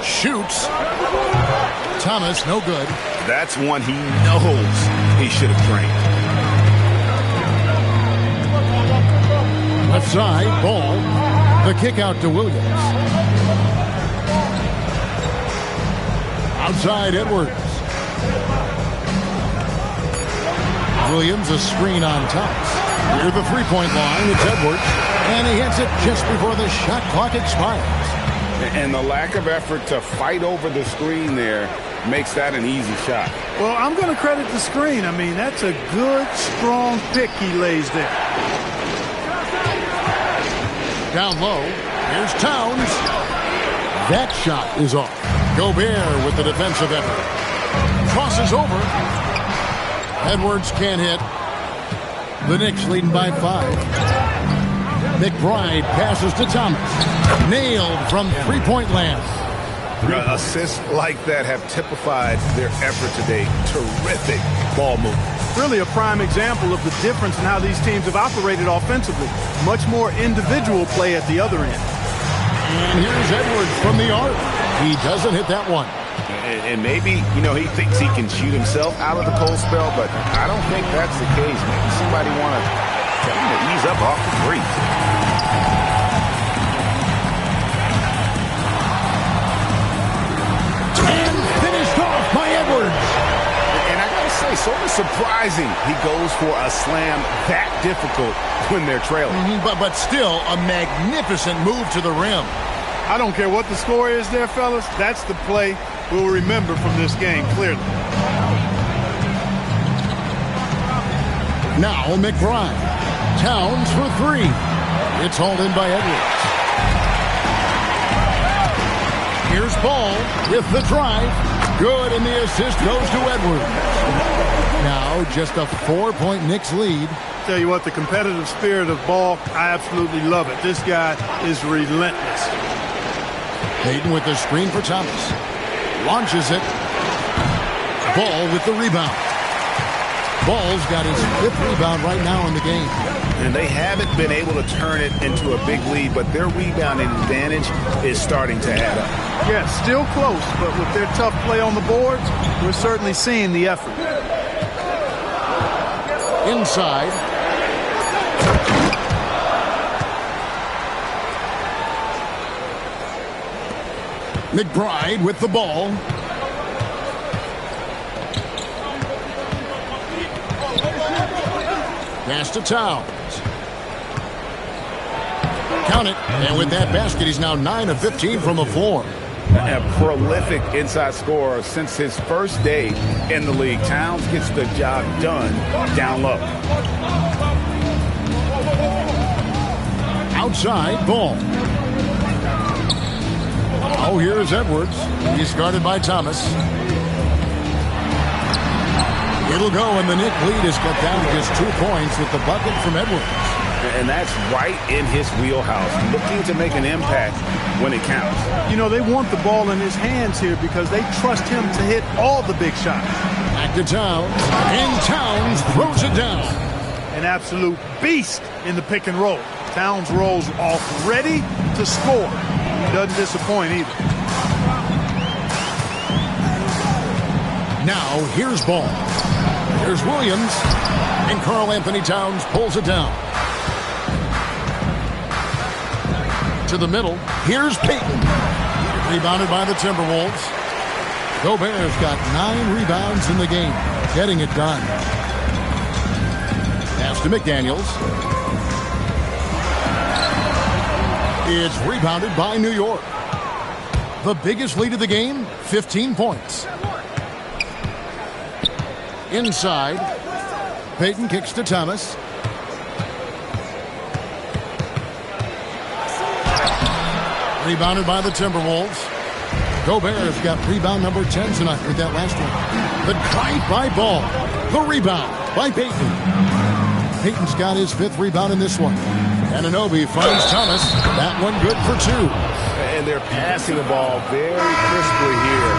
Shoots. Thomas, no good. That's one he knows he should have drained. Left side, Ball. The kick out to Williams. Outside, Edwards. Williams, a screen on Thomas. Near the three-point line, it's Edwards. And he hits it just before the shot clock expires. And the lack of effort to fight over the screen there makes that an easy shot. Well, I'm going to credit the screen. I mean, that's a good, strong pick he lays there. Down low, here's Towns. That shot is off. Gobert with the defensive effort. Crosses over. Edwards can't hit. The Knicks leading by 5. McBride passes to Thomas. Nailed from three-point land. Assists like that have typified their effort today. Terrific ball movement. Really a prime example of the difference in how these teams have operated offensively. Much more individual play at the other end. And here's Edwards from the arc. He doesn't hit that one. And maybe, he thinks he can shoot himself out of the cold spell, but I don't think that's the case. Maybe somebody want to tell him to ease up off the three. And finished off by Edwards. And I got to say, sort of surprising he goes for a slam that difficult when they're trailing. But still, a magnificent move to the rim. I don't care what the score is there, fellas. That's the play we'll remember from this game, clearly. Now McBride. Towns for 3. It's hauled in by Edwards. Here's Ball with the drive. Good, and the assist goes to Edwards. Now just a 4-point Knicks lead. Tell you what, the competitive spirit of Ball, I absolutely love it. This guy is relentless. Payton with the screen for Thomas. Launches it. Ball with the rebound. Ball's got his 5th rebound right now in the game. And they haven't been able to turn it into a big lead, but their rebounding advantage is starting to add up. Yeah, still close, but with their tough play on the boards, we're certainly seeing the effort. Inside. McBride with the ball. Pass to Towns. Count it. And with that basket, he's now 9 of 15 from the floor. A prolific inside scorer since his first day in the league. Towns gets the job done down low. Outside, ball. Oh, here's Edwards. He's guarded by Thomas. It'll go, and the Knicks lead is cut down to just 2 points with the bucket from Edwards. And that's right in his wheelhouse, looking to make an impact when it counts. You know, they want the ball in his hands here because they trust him to hit all the big shots. Back to Towns, and Towns throws it down. An absolute beast in the pick and roll. Towns rolls off ready to score. Doesn't disappoint either. Now, here's ball. Here's Williams, and Karl Anthony Towns pulls it down. To the middle, here's Payton. Rebounded by the Timberwolves. Gobert's got 9 rebounds in the game, getting it done. Pass to McDaniels. It's rebounded by New York. The biggest lead of the game, 15 points. Inside, Payton kicks to Thomas. Rebounded by the Timberwolves. Gobert's got rebound number 10 tonight with that last one. The drive by Ball. The rebound by Payton. Payton's got his 5th rebound in this one. Anunoby finds Thomas. That one good for 2. And they're passing the ball very crisply here.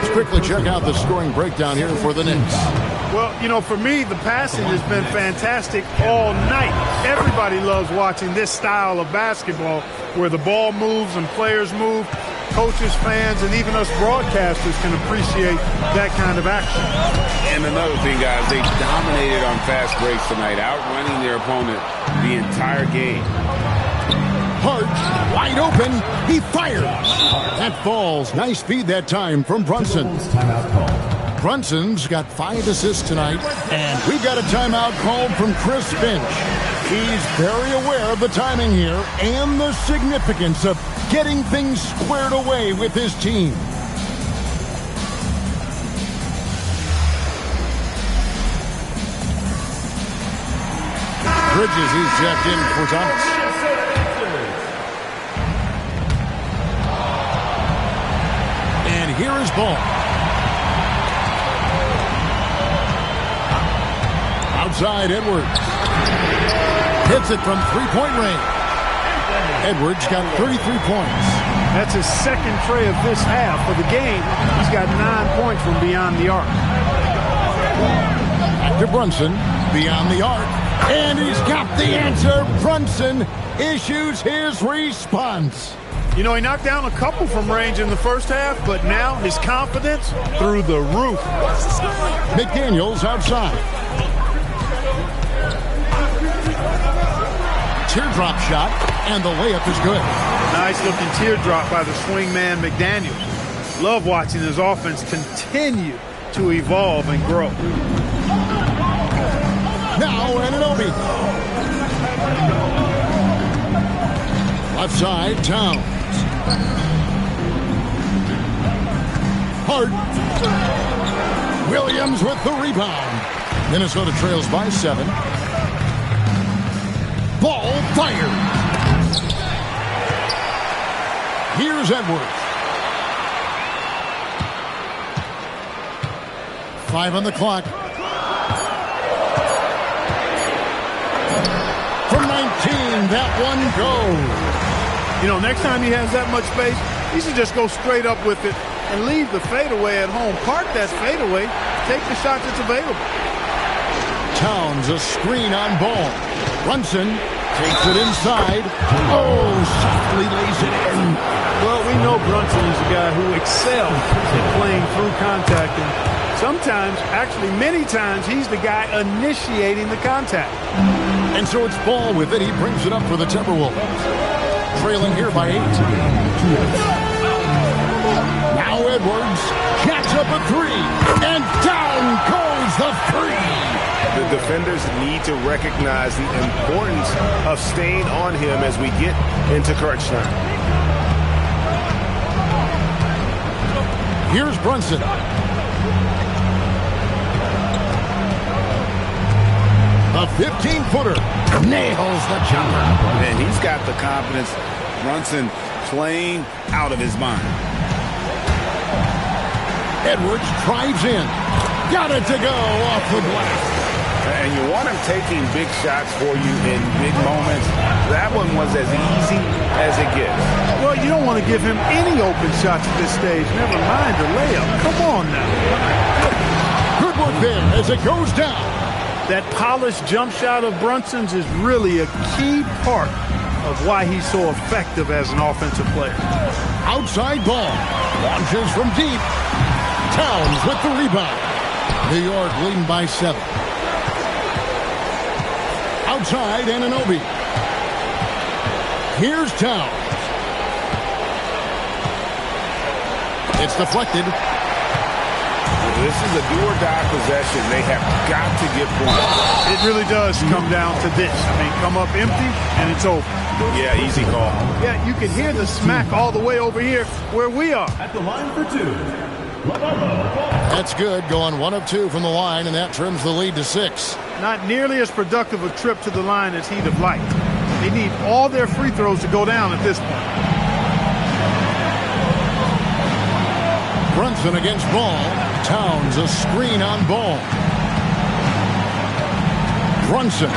Let's quickly check out the scoring breakdown here for the Knicks. Well, you know, for me, the passing has been fantastic all night. Everybody loves watching this style of basketball where the ball moves and players move. Coaches, fans, and even us broadcasters can appreciate that kind of action. And another thing, guys, they dominated on fast breaks tonight, outrunning their opponent the entire game. Hart, wide open. He fires. That falls. Nice feed that time from Brunson. Brunson's got 5 assists tonight. And we've got a timeout called from Chris Finch. He's very aware of the timing here and the significance of getting things squared away with his team. Bridges, he's checked in for Thomas. And here is Ball. Outside, Edwards. Hits it from 3-point range. Edwards got 33 points. That's his 2nd tray of this half. For the game, he's got 9 points from beyond the arc. Back to Brunson, beyond the arc. And he's got the answer. Brunson issues his response. You know, he knocked down a couple from range in the first half, but now his confidence through the roof. McDaniels outside. Teardrop shot, and the layup is good. Nice looking teardrop by the swingman McDaniels. Love watching his offense continue to evolve and grow. Now Anunoby. Left side, Towns. Hart. Williams with the rebound. Minnesota trails by 7. Ball fired. Here's Edwards. 5 on the clock. From 19, that one goes. You know, next time he has that much space, he should just go straight up with it and leave the fadeaway at home. Park that fadeaway. Take the shot that's available. Towns, a screen on Ball. Brunson takes it inside. Oh, softly lays it in. Well, we know Brunson is a guy who excels at playing through contact. And sometimes, actually many times, he's the guy initiating the contact. And so it's Ball with it. He brings it up for the Timberwolves. Trailing here by 8. Now Edwards catch up a 3. And down goes the 3. The defenders need to recognize the importance of staying on him as we get into crunch time. Here's Brunson. A 15-footer nails the jumper. And he's got the confidence. Brunson playing out of his mind. Edwards drives in. Got it to go off the glass. And you want him taking big shots for you in big moments. That one was as easy as it gets. Well, you don't want to give him any open shots at this stage. Never mind a layup. Come on now. Good work there as it goes down. That polished jump shot of Brunson's is really a key part of why he's so effective as an offensive player. Outside Ball. Launches from deep. Towns with the rebound. New York leading by 7. Outside Anunoby. Here's Towns. It's deflected. This is a do-or-die possession. They have got to get points. It really does come down to this. I mean, come up empty, and it's over. Yeah, easy call. Yeah, you can hear the smack all the way over here where we are. At the line for 2. That's good. Going 1 of 2 from the line, and that trims the lead to 6. Not nearly as productive a trip to the line as he'd have liked. They need all their free throws to go down at this point. Brunson against Ball. Towns a screen on Ball. Brunson.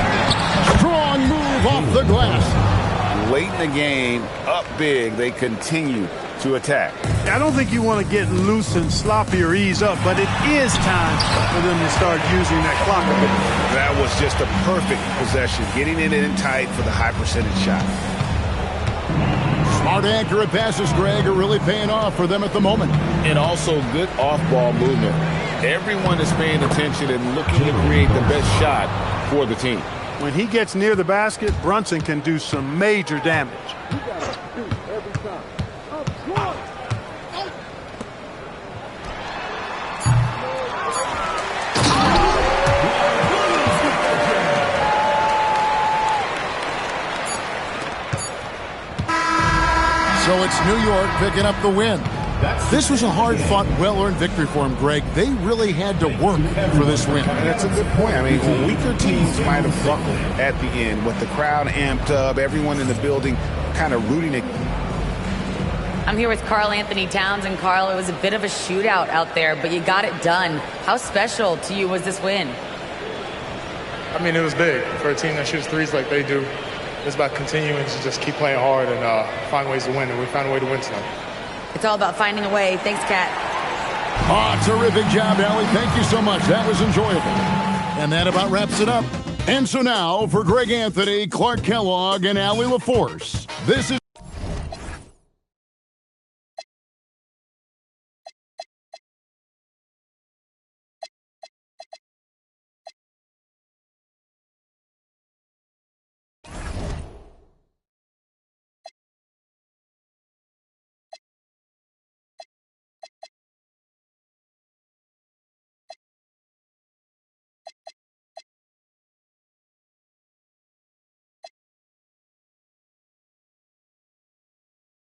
Strong move off the glass. Late in the game, up big, they continue to attack. I don't think you want to get loose and sloppy or ease up, but it is time for them to start using that clock a bit. That was just a perfect possession, getting it in tight for the high percentage shot. Smart, accurate passes, Greg, are really paying off for them at the moment. And also good off-ball movement. Everyone is paying attention and looking to create the best shot for the team. When he gets near the basket, Brunson can do some major damage. So it's New York picking up the win. This was a hard-fought, well-earned victory for him, Greg. They really had to work for this win. That's a good point. I mean, weaker teams might have buckled at the end with the crowd amped up, everyone in the building kind of rooting it. I'm here with Karl Anthony Towns, and Karl, it was a bit of a shootout out there, but you got it done. How special to you was this win? I mean, it was big for a team that shoots threes like they do. It's about continuing to just keep playing hard and find ways to win, and we found a way to win tonight. It's all about finding a way. Thanks, Kat. Terrific job, Allie. Thank you so much. That was enjoyable. And that about wraps it up. And so now, for Greg Anthony, Clark Kellogg, and Allie LaForce, this is